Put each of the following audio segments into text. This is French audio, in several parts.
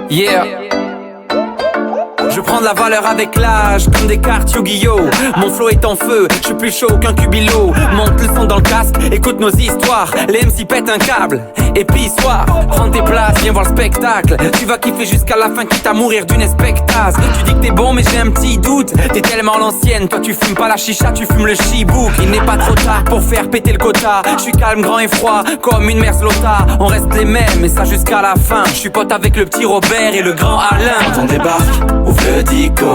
Yeah. Je prends de la valeur avec l'âge, comme des cartes Yu-Gi-Oh! Mon flow est en feu, je suis plus chaud qu'un cubilo. Monte le son dans le casque, écoute nos histoires. Les MC pètent un câble, et puis soir. Prends tes places, viens voir le spectacle. Tu vas kiffer jusqu'à la fin, quitte à mourir d'une expectase. Tu dis que t'es bon mais j'ai un petit doute. T'es tellement l'ancienne, toi tu fumes pas la chicha, tu fumes le chibouk. Il n'est pas trop tard pour faire péter le quota. Je suis calme, grand et froid, comme une Merslota. On reste les mêmes, et ça jusqu'à la fin. Je suis pote avec le petit Robert et le grand Alain. Quand on débarque, ouvre le dico.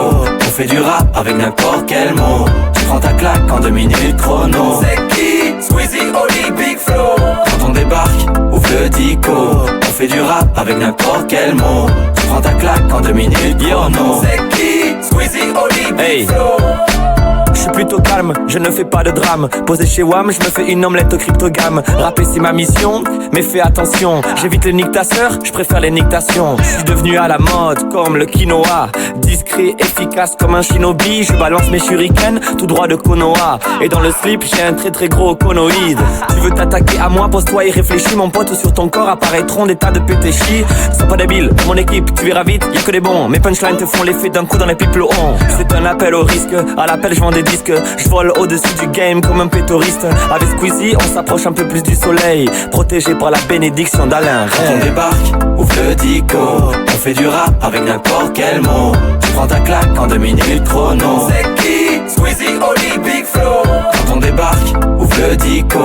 On fait du rap avec n'importe quel mot. Tu prends ta claque en 2 minutes chrono. C'est qui? Squeezie, Oli, Big Flow. Quand on débarque, ouvre le dico. On fait du rap avec n'importe quel mot. Tu prends ta claque en 2 minutes chrono. C'est qui? Squeezie, Oli, Big Flow. Je suis plutôt calme, je ne fais pas de drame. Posé chez WAM, je me fais une omelette au cryptogame. Rapper c'est ma mission, mais fais attention. J'évite les niques ta sœur, je préfère les nictations. Je suis devenu à la mode comme le quinoa. Discret, efficace comme un shinobi. Je balance mes shurikens tout droit de Konoha. Et dans le slip, j'ai un très très gros conoïde. Tu veux t'attaquer à moi, pose-toi et réfléchis. Mon pote, sur ton corps apparaîtront des tas de pétéchis. Sois pas débile, mon équipe, tu verras vite, y'a que des bons. Mes punchlines te font l'effet d'un coup dans les pipelons. C'est un appel au risque, à l'appel je vends des disques. Je vole au-dessus du game comme un pétoriste. Avec Squeezie, on s'approche un peu plus du soleil. Protégé par la bénédiction d'Alain. Quand on débarque, ouvre le dico. On fait du rap avec n'importe quel mot. Tu prends ta claque en 2 minutes chrono. C'est qui? Squeezie, Oli, Big Flow. Quand on débarque, ouvre le dico.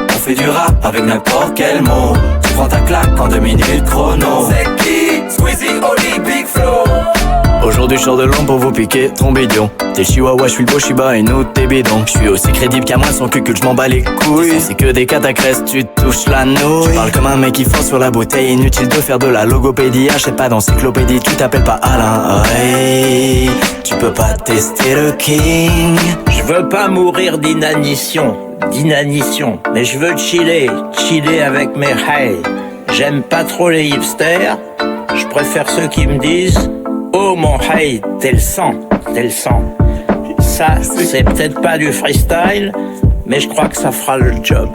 On fait du rap avec n'importe quel mot. Tu prends ta claque en 2 minutes chrono. C'est qui? Squeezie, Oli, Big Flow. Aujourd'hui je sors de l'ombre pour vous piquer ton bidon. T'es chihuahua, je suis le beau Shiba et nous t'es bidon. Je suis aussi crédible qu'à moi son cul je m'en bats les couilles. C'est que des catacrèses, tu touches la nouille. Tu parles comme un mec qui fonce sur la bouteille. Inutile de faire de la logopédie. Achète pas d'encyclopédie, tu t'appelles pas Alain. Hey, tu peux pas tester le king. Je veux pas mourir d'inanition, mais je veux chiller avec mes haïs. J'aime pas trop les hipsters, je préfère ceux qui me disent oh mon hey, t'es le sang. Ça, c'est peut-être pas du freestyle, mais je crois que ça fera le job.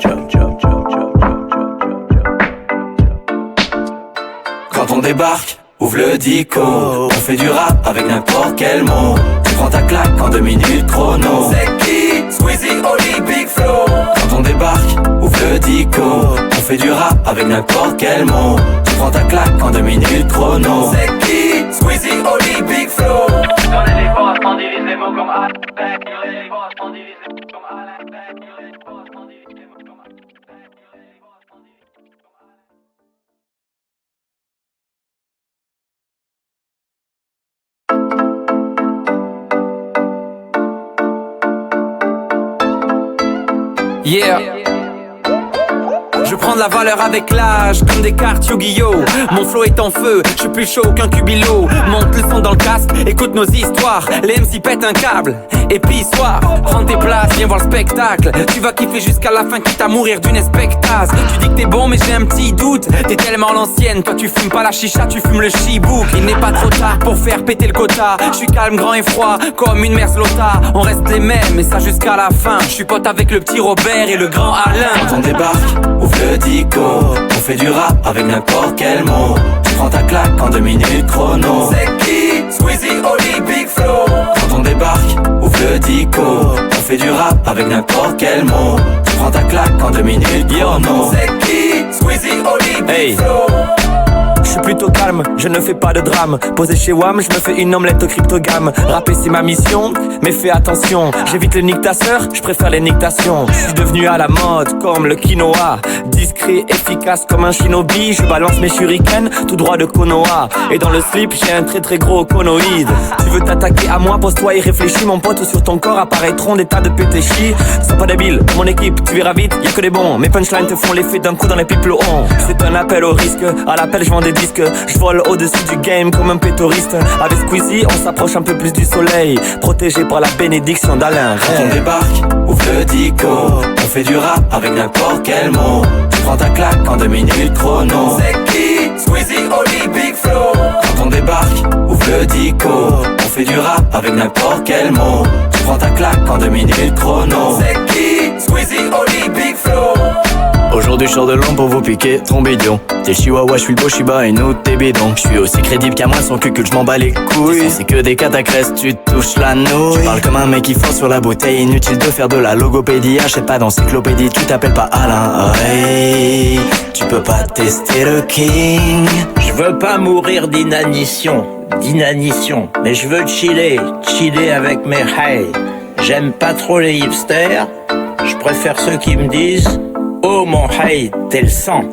Quand on débarque, ouvre le dico. On fait du rap avec n'importe quel mot. Tu prends ta claque en 2 minutes chrono. C'est qui? Squeezie, Oli, Big Flow. Quand on débarque, ouvre le dico. On fait du rap avec n'importe quel mot. Tu prends ta claque en 2 minutes chrono. C'est qui? Squeezie, Oli, Big Flow. Donnez les boss, on divise les mots comme Alain. Donnez les boss, on divise les mots comme Alain. Donnez les boss, on divise les mots comme Alain. Yeah. Je prends de la valeur avec l'âge, comme des cartes Yu-Gi-Oh! Mon flow est en feu, je suis plus chaud qu'un cubilo. Monte le son dans le casque, écoute nos histoires. Les MC pètent un câble, et puis soir. Prends tes places, viens voir le spectacle. Tu vas kiffer jusqu'à la fin, quitte à mourir d'une expectase. Tu dis que t'es bon mais j'ai un petit doute. T'es tellement l'ancienne, toi tu fumes pas la chicha, tu fumes le chibouk. Il n'est pas trop tard pour faire péter le quota. Je suis calme, grand et froid, comme une Merslota. On reste les mêmes, et ça jusqu'à la fin. Je suis pote avec le petit Robert et le grand Alain. Quand on débarque, ouvre le dico. On fait du rap avec n'importe quel mot. Tu prends ta claque en 2 minutes chrono. C'est qui? Squeezie, Oli, Big Flow. Quand on débarque, ouvre le dico. On fait du rap avec n'importe quel mot. Tu prends ta claque en 2 minutes chrono. C'est qui? Squeezie, Oli, Big Flow. Je suis plutôt calme, je ne fais pas de drame. Posé chez WAM, je me fais une omelette au cryptogame. Rapper c'est ma mission, mais fais attention. J'évite les niques ta sœur, je préfère les nictations. Je suis devenu à la mode comme le quinoa. Discret, efficace comme un shinobi. Je balance mes shurikens tout droit de Konoha. Et dans le slip, j'ai un très très gros conoïde. Tu veux t'attaquer à moi, pose-toi et réfléchis. Mon pote, sur ton corps apparaîtront des tas de pétéchis. Sois pas débile, mon équipe, tu verras vite, y'a que des bons. Mes punchlines te font l'effet d'un coup dans les pipelons. C'est un appel au risque, à l'appel je vends des disques. Je vole au-dessus du game comme un pétoriste. Avec Squeezie, on s'approche un peu plus du soleil. Protégé par la bénédiction d'Alain. Quand on débarque, ouvre le dico. On fait du rap avec n'importe quel mot. Tu prends ta claque en 2 minutes chrono. C'est qui? Squeezie, Oli, Big Flow. Quand on débarque, ouvre le dico. On fait du rap avec n'importe quel mot. Tu prends ta claque en 2 minutes chrono. C'est qui? Squeezie, Oli, Big Flow. Aujourd'hui Aujourd'hui je sors de l'ombre pour vous piquer, trombidion. T'es le chihuahua, je suis le beau Shiba et nous t'es bidon. Je suis aussi crédible qu'à moi son cul que je m'en bats les couilles. C'est que des catacrèses, tu touches la nouille. Tu parles comme un mec qui fonce sur la bouteille. Inutile de faire de la logopédie. Achète pas d'encyclopédie, tu t'appelles pas Alain. Hey, tu peux pas tester le king. Je veux pas mourir d'inanition, mais je veux chiller avec mes hey. J'aime pas trop les hipsters, je préfère ceux qui me disent oh mon hey, t'es le sang.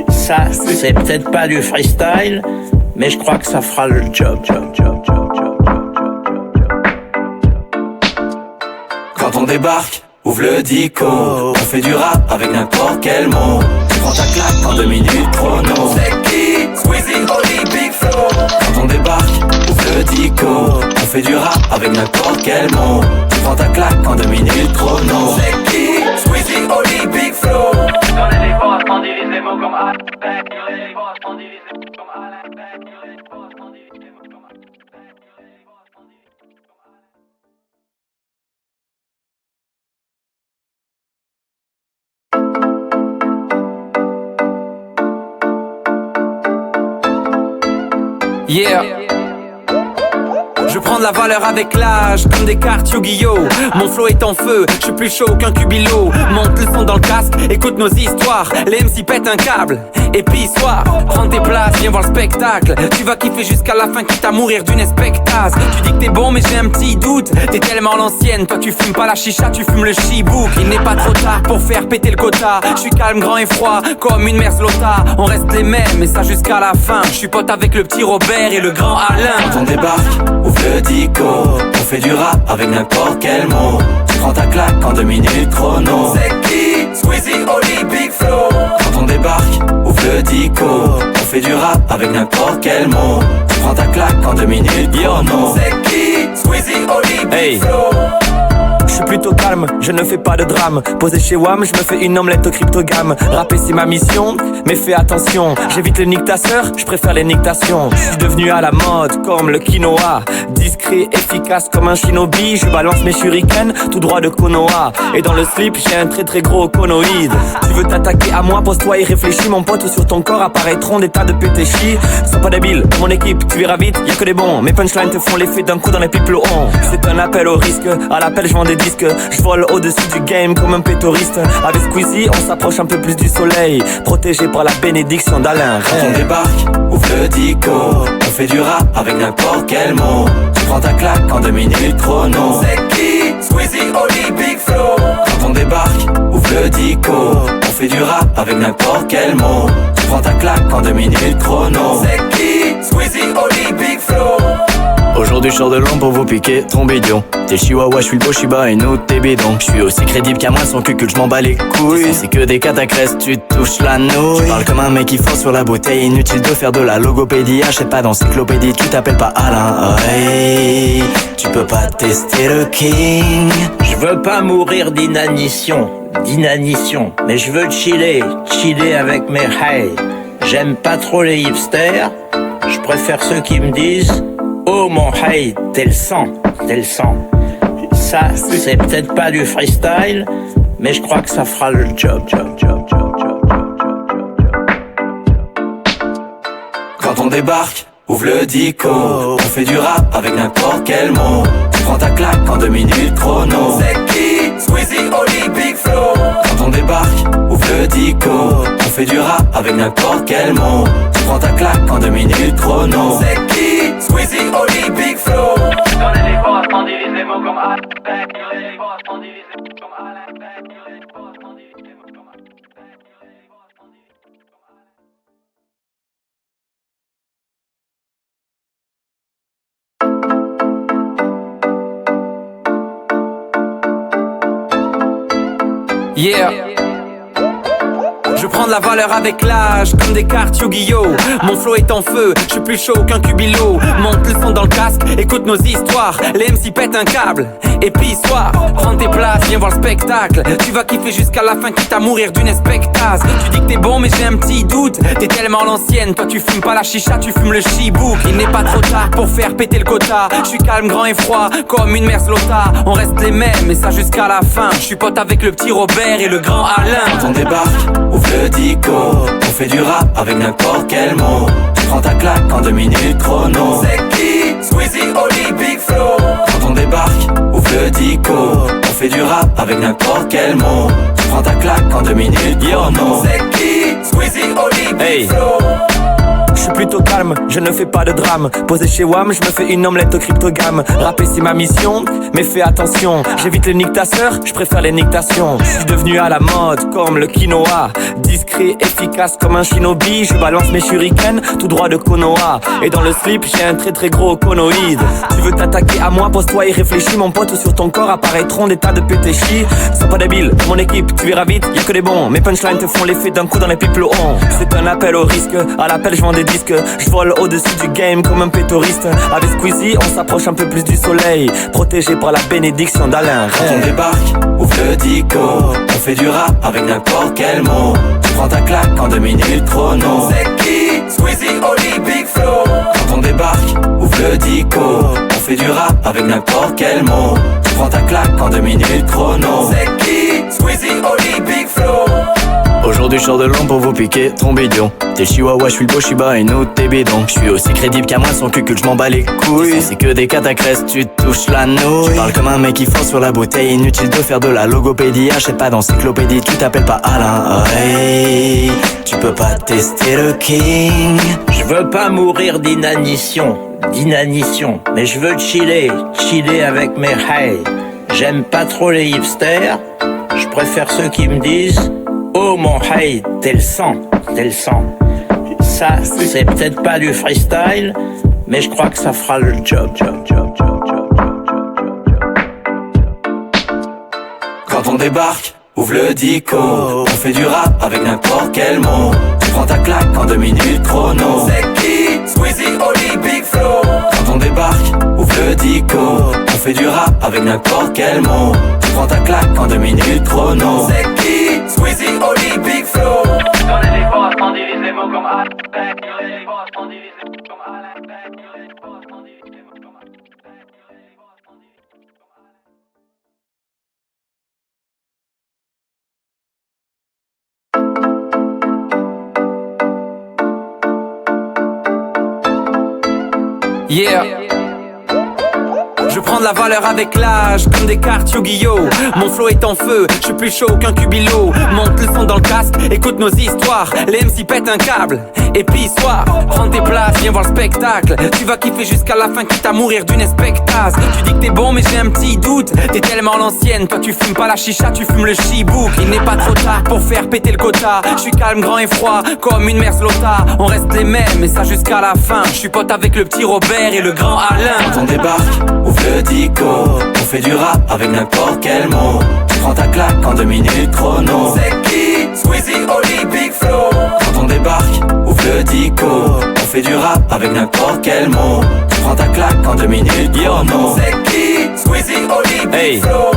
Ça, c'est peut-être pas du freestyle, mais je crois que ça fera le job. Quand on débarque, ouvre le dico. On fait du rap avec n'importe quel mot. Tu prends ta claque en 2 minutes chrono. C'est qui? Squeezie, Oli, Big Flo. Quand on débarque, ouvre le dico. On fait du rap avec n'importe quel mot. Tu prends ta claque en 2 minutes chrono. C'est qui? Squeezie, Oli, Big Flo. Connais les voix, on divise les mots comme Alain Beck. Connais les voix, on divise les mots comme Alain Beck. Connais les voix, on divise les mots comme Alain Beck. Connais les voix, on divise les mots comme Alain Beck. Yeah. Je prends de la valeur avec l'âge, comme des cartes Yu-Gi-Oh! Mon flow est en feu, je suis plus chaud qu'un cubilo. Monte le son dans le casque, écoute nos histoires. Les MC pètent un câble, et puis soir. Prends tes places, viens voir le spectacle. Tu vas kiffer jusqu'à la fin, quitte à mourir d'une espectase. Tu dis que t'es bon, mais j'ai un petit doute. T'es tellement l'ancienne, toi tu fumes pas la chicha, tu fumes le chibouk. Il n'est pas trop tard pour faire péter le quota. Je suis calme, grand et froid, comme une Merslota. On reste les mêmes, et ça jusqu'à la fin. Je suis pote avec le petit Robert et le grand Alain. Quand on débarque, ouvre le dico. On fait du rap avec n'importe quel mot. Tu prends ta claque en 2 minutes chrono. C'est qui? Squeezie, Oli, Big Flo. Quand on débarque, ouvre le dico. On fait du rap avec n'importe quel mot. Tu prends ta claque en 2 minutes chrono. C'est qui? Squeezie, Oli, Big Flo. Je suis plutôt calme, je ne fais pas de drame. Posé chez WAM, je me fais une omelette au cryptogame. Rapper c'est ma mission, mais fais attention. J'évite les nictaseurs, je préfère les nictations. Je suis devenu à la mode comme le quinoa. Discret, efficace comme un shinobi. Je balance mes shurikens tout droit de Konoha. Et dans le slip j'ai un très très gros conoïde. Tu veux t'attaquer à moi, pose-toi et réfléchis. Mon pote, sur ton corps apparaîtront des tas de pétéchis. Sois pas débile, dans mon équipe tu verras vite, y'a que des bons. Mes punchlines te font l'effet d'un coup dans les pipes on. C'est un appel au risque, à l'appel je vends des disques. Je vole au-dessus du game comme un pétoriste. Avec Squeezie on s'approche un peu plus du soleil, protégé par la bénédiction d'Alain. Quand on débarque, ouvre le dico. On fait du rap avec n'importe quel mot. Tu prends ta claque en 2 minutes chrono. C'est qui? Squeezie, Oli, Big Flo. Quand on débarque, ouvre le dico. On fait du rap avec n'importe quel mot. Tu prends ta claque en 2 minutes chrono. C'est qui? Squeezie, Oli, Big Flo. Aujourd'hui je sors de l'ombre pour vous piquer, trombidion. T'es le chihuahua, je suis le beau Shiba et nous t'es bidon. Je suis aussi crédible qu'à moi son cul que je m'en bats les couilles. C'est que des catacrèses, tu touches la nouille. Tu parles comme un mec qui fonce sur la bouteille. Inutile de faire de la logopédie. Achète pas d'encyclopédie, tu t'appelles pas Alain. Hey, tu peux pas tester le king. Je veux pas mourir d'inanition, mais je veux chiller avec mes hey. J'aime pas trop les hipsters, je préfère ceux qui me disent oh mon hey, t'es le sang. Ça, c'est peut-être pas du freestyle, mais je crois que ça fera le job. Quand on débarque, ouvre le dico. On fait du rap avec n'importe quel mot. Tu prends ta claque en 2 minutes chrono. C'est qui? Squeezie, Oli, Big Flo. Quand on débarque, ouvre le dico. On fait du rap avec n'importe quel mot. Tu prends ta claque en 2 minutes chrono. C'est qui? Squeezie, Oli, Big Flo. Connais les voix, on divise les mots comme Alain Beck. Connais les voix, on divise les mots comme Alain Beck. Connais les voix, on divise les mots comme Alain Beck. Connais les voix, on divise les mots comme Alain Beck. Yeah. Je prends de la valeur avec l'âge, comme des cartes Yu-Gi-Oh! Mon flow est en feu, je suis plus chaud qu'un cubilo. Monte le son dans le casque, écoute nos histoires. Les MC pètent un câble, et puis soir. Prends tes places, viens voir le spectacle. Tu vas kiffer jusqu'à la fin, quitte à mourir d'une espectase. Tu dis que t'es bon mais j'ai un petit doute. T'es tellement l'ancienne, toi tu fumes pas la chicha, tu fumes le chibouk. Il n'est pas trop tard pour faire péter le quota. Je suis calme, grand et froid, comme une Merslota. On reste les mêmes, et ça jusqu'à la fin. Je suis pote avec le petit Robert et le grand Alain. Quand on débarque, ouvre le dico. On fait du rap avec n'importe quel mot. Tu prends ta claque en 2 minutes chrono. C'est qui? Squeezie, Oli, Big Flo. Quand on débarque, ouvre le dico. On fait du rap avec n'importe quel mot. Tu prends ta claque en 2 minutes chrono. C'est qui? Squeezie, Oli, Big Flo. Je suis plutôt calme, je ne fais pas de drame. Posé chez WAM, je me fais une omelette au cryptogame. Rapper c'est ma mission, mais fais attention. J'évite les niques ta sœur, je préfère les nictations. Je suis devenu à la mode comme le quinoa. Discret, efficace comme un shinobi. Je balance mes shurikens tout droit de Konoha. Et dans le slip, j'ai un très très gros conoïde. Tu veux t'attaquer à moi, pose-toi et réfléchis. Mon pote, sur ton corps apparaîtront des tas de pétéchis. Sois pas débile, mon équipe, tu verras vite, y'a que des bons. Mes punchlines te font l'effet d'un coup dans les pipes on. C'est un appel au risque, à l'appel je vends des disques. Je vole au-dessus du game comme un pétoriste. Avec Squeezie, on s'approche un peu plus du soleil. Protégé par la bénédiction d'Alain. Quand on débarque, ouvre le dico. On fait du rap avec n'importe quel mot. Tu prends ta claque en 2 minutes chrono. C'est qui? Squeezie, Oli, Big Flo. Quand on débarque, ouvre le dico. On fait du rap avec n'importe quel mot. Tu prends ta claque en 2 minutes chrono. C'est qui? Squeezie, Oli, Big Flo. Aujourd'hui je sors de l'ombre pour vous piquer trombidon. T'es chihuahua, je suis le beau Shiba Inu, t'es bidon. Je suis aussi crédible qu'à moi son cucul, je m'en bats les couilles. C'est que des catacrèses, tu touches la nouille. Tu parles comme un mec qui fonce sur la bouteille. Inutile de faire de la logopédie. Achète pas d'encyclopédie, tu t'appelles pas Alain. Hey, tu peux pas tester le king. Je veux pas mourir d'inanition, mais je veux chiller avec mes hey. J'aime pas trop les hipsters, je préfère ceux qui me disent oh mon hey, t'es le sang. Ça, c'est peut-être pas du freestyle, mais je crois que ça fera le job. Quand on débarque, ouvre le dico. On fait du rap avec n'importe quel mot. Tu prends ta claque en 2 minutes chrono. C'est qui? Squeezie, Oli, Big Flo. Quand on débarque, ouvre le dico. On fait du rap avec n'importe quel mot. Tu prends ta claque en 2 minutes chrono. C'est qui? Squeezie, Oli, Big Flo. Connais les boss, on divise les mots comme Alain. Connais les boss, on divise les mots comme Alain. Connais les boss, on divise les mots comme Alain. Yeah. Je prends de la valeur avec l'âge, comme des cartes Yu-Gi-Oh! Mon flow est en feu, je suis plus chaud qu'un cubilo. Monte le son dans le casque, écoute nos histoires. Les MC pètent un câble, et puis soir. Prends tes places, viens voir le spectacle. Tu vas kiffer jusqu'à la fin, quitte à mourir d'une espectase. Tu dis que t'es bon mais j'ai un petit doute. T'es tellement l'ancienne, toi tu fumes pas la chicha, tu fumes le chibouk. Il n'est pas trop tard pour faire péter le quota. Je suis calme, grand et froid, comme une Merslota. On reste les mêmes, et ça jusqu'à la fin. Je suis pote avec le petit Robert et le grand Alain. Quand on débarque, ouvre le dico. On fait du rap avec n'importe quel mot. Tu prends ta claque en 2 minutes chrono. C'est qui? Squeezie, Oli, Big Flo. Quand on débarque, ouvre le dico. On fait du rap avec n'importe quel mot. Tu prends ta claque en 2 minutes chrono. C'est qui? Squeezie, Oli, Big Flo.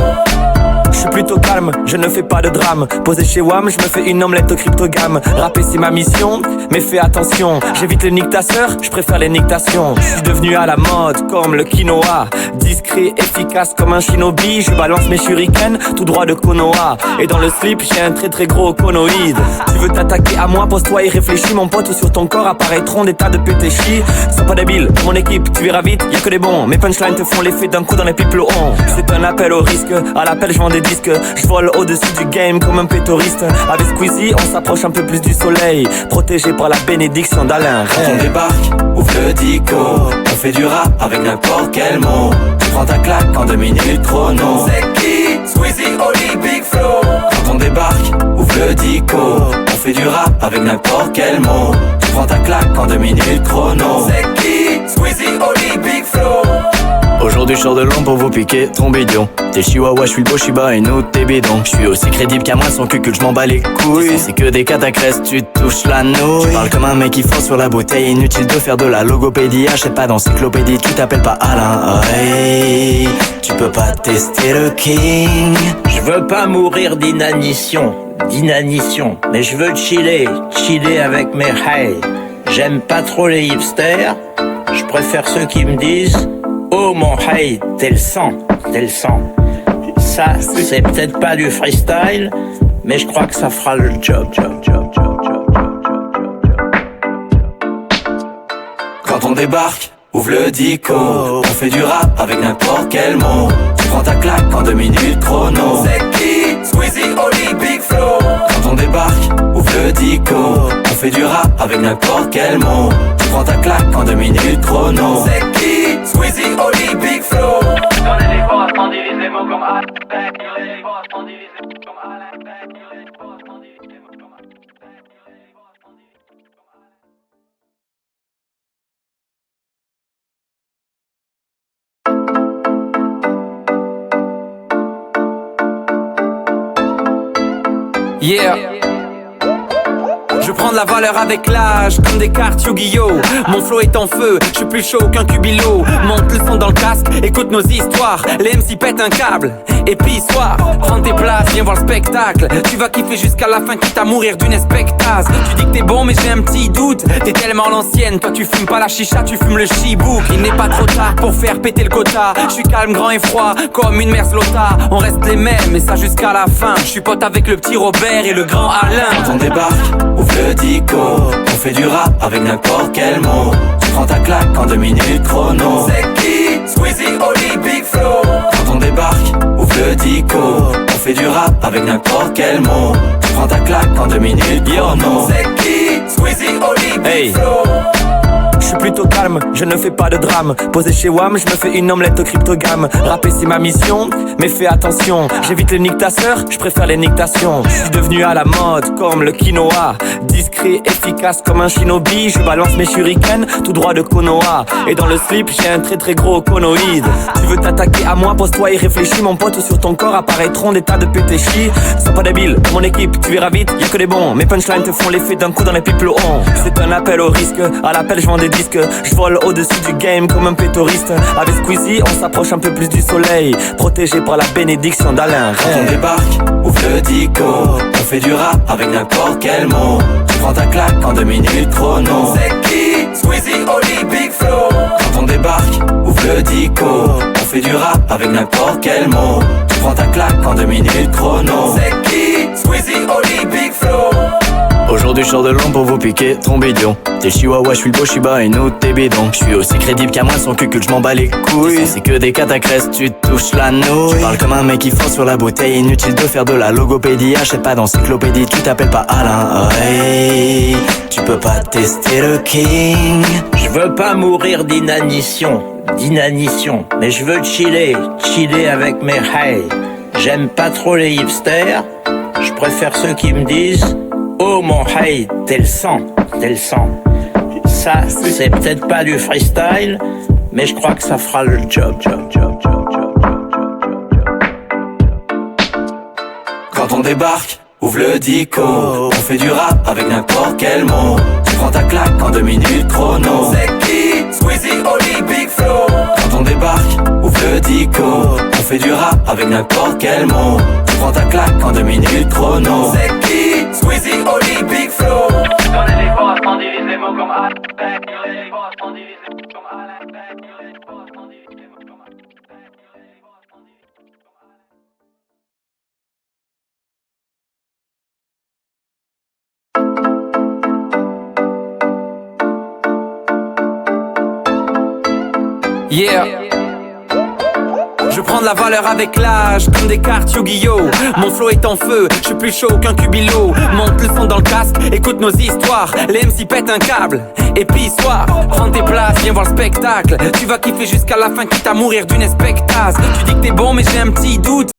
Je suis plutôt calme, je ne fais pas de drame. Posé chez WAM, je me fais une omelette au cryptogame. Rapper c'est ma mission, mais fais attention. J'évite les niques ta sœur, je préfère les nictations. Je suis devenu à la mode comme le quinoa. Discret, efficace comme un shinobi. Je balance mes shurikens tout droit de Konoha. Et dans le slip, j'ai un très très gros conoïde. Tu veux t'attaquer à moi, pose-toi et réfléchis. Mon pote, sur ton corps apparaîtront des tas de pétéchis. Sois pas débile, mon équipe, tu verras vite, y'a que des bons. Mes punchlines te font l'effet d'un coup dans les pipes on. C'est un appel au risque, à l'appel je vends des disques. Je vole au-dessus du game comme un pétoriste. Avec Squeezie, on s'approche un peu plus du soleil. Protégé par la bénédiction d'Alain. Quand on débarque, ouvre le dico. On fait du rap avec n'importe quel mot. Tu prends ta claque en 2 minutes chrono. C'est qui? Squeezie, Oli, Big Flo. Quand on débarque, ouvre le dico. On fait du rap avec n'importe quel mot. Tu prends ta claque en 2 minutes chrono. C'est qui? Squeezie, Oli, Big Flo. Aujourd'hui Aujourd'hui je sors de l'ombre pour vous piquer ton bidon. T'es chihuahua, je suis le beau Shiba et nous t'es bidon. Je suis aussi crédible qu'à moi son cul que je m'en bats les couilles. C'est que des catacrèses, tu touches la nouille. Tu parles comme un mec qui fonce sur la bouteille. Inutile de faire de la logopédie. Achète pas d'encyclopédie, tu t'appelles pas Alain. Hey, tu peux pas tester le king. Je veux pas mourir d'inanition, mais je veux chiller avec mes hey. J'aime pas trop les hipsters, je préfère ceux qui me disent oh mon hey, t'es le sang. Ça, c'est peut-être pas du freestyle, mais je crois que ça fera le job. Quand on débarque, ouvre le dico. On fait du rap avec n'importe quel mot. Tu prends ta claque en 2 minutes chrono. C'est qui? Squeezie, Oli, Big Flow. Quand on débarque, ouvre le dico. On fait du rap avec n'importe quel mot. Tu prends ta claque en 2 minutes chrono. C'est qui? Squeezie, Oli, Big Flow. Connais les boss, on divise les mots comme Alain Beck. Les boss, on divise les mots comme Alain Beck. Les boss, on divise les mots comme Alain Beck. Yeah. Je prends de la valeur avec l'âge, comme des cartes Yu-Gi-Oh! Mon flow est en feu, je suis plus chaud qu'un cubilo. Monte le son dans le casque, écoute nos histoires. Les MC pètent un câble, et puis soir. Prends tes places, viens voir le spectacle. Tu vas kiffer jusqu'à la fin, quitte à mourir d'une expectase. Tu dis que t'es bon mais j'ai un petit doute. T'es tellement l'ancienne, toi tu fumes pas la chicha, tu fumes le chibouk. Il n'est pas trop tard pour faire péter le quota. Je suis calme, grand et froid, comme une Merslota. On reste les mêmes, et ça jusqu'à la fin. Je suis pote avec le petit Robert et le grand Alain. Quand on débarque, ouvre le dico. On fait du rap avec n'importe quel mot. Tu prends ta claque en 2 minutes chrono. C'est qui? Squeezie, Oli, Big Flow. Quand on débarque, ouvre le dico. On fait du rap avec n'importe quel mot. Tu prends ta claque en 2 minutes chrono. C'est qui? Squeezie, Oli, Big Flow. Je suis plutôt calme, je ne fais pas de drame. Posé chez WAM, je me fais une omelette au cryptogame. Rapper c'est ma mission, mais fais attention. J'évite les niques ta sœur, je préfère les nictations. Je suis devenu à la mode comme le quinoa. Discret, efficace comme un shinobi. Je balance mes shurikens tout droit de Konoha. Et dans le slip j'ai un très très gros conoïde. Tu veux t'attaquer à moi, pose-toi et réfléchis. Mon pote, sur ton corps apparaîtront des tas de pétéchis. Sois pas débile, dans mon équipe tu verras vite, y'a que des bons. Mes punchlines te font l'effet d'un coup dans les pipes on. C'est un appel au risque, à l'appel je vends des disques. Je vole au-dessus du game comme un pétoriste. Avec Squeezie on s'approche un peu plus du soleil, protégé par la bénédiction d'Alain. Quand on débarque, ouvre le dico. On fait du rap avec n'importe quel mot. Tu prends ta claque en 2 minutes chrono. C'est qui? Squeezie, Oli, Big Flow. Quand on débarque, ouvre le dico. On fait du rap avec n'importe quel mot. Tu prends ta claque en 2 minutes chrono. C'est qui? Squeezie, Oli, Big Flow. Aujourd'hui je sors de l'ombre pour vous piquer ton bidon. T'es chihuahua, je suis le beau Shiba et nous t'es bidon. Je suis aussi crédible qu'à moi son cul que je m'en bats les couilles. C'est que des catacrèses, tu touches la nouille. Tu parles comme un mec qui fonce sur la bouteille. Inutile de faire de la logopédie. Achète pas d'encyclopédie, tu t'appelles pas Alain. Hey, tu peux pas tester le king. Je veux pas mourir d'inanition, mais je veux chiller avec mes hey. J'aime pas trop les hipsters, je préfère ceux qui me disent oh mon hey, t'es le sang. Ça, c'est peut-être pas du freestyle, mais je crois que ça fera le job. Quand on débarque, ouvre le dico. On fait du rap avec n'importe quel mot. Tu prends ta claque en 2 minutes chrono. C'est qui? Squeezie, Oli, Big Flow. Quand on débarque, ouvre le dico. On fait du rap avec n'importe quel mot. Tu prends ta claque en 2 minutes chrono. C'est qui? Squeezie, Oli, Big Flow. Connais les boss, on divise les mots comme Alain Beck. Les boss, on divise les mots comme Alain Beck. Les boss, on divise les mots comme Alain Beck. Yeah. Je prends de la valeur avec l'âge, comme des cartes Yu-Gi-Oh! Mon flow est en feu, je suis plus chaud qu'un cubilo. Monte le son dans le casque, écoute nos histoires. Les MC pètent un câble, et puis soir. Prends tes places, viens voir le spectacle. Tu vas kiffer jusqu'à la fin, quitte à mourir d'une expectase. Tu dis que t'es bon mais j'ai un petit doute.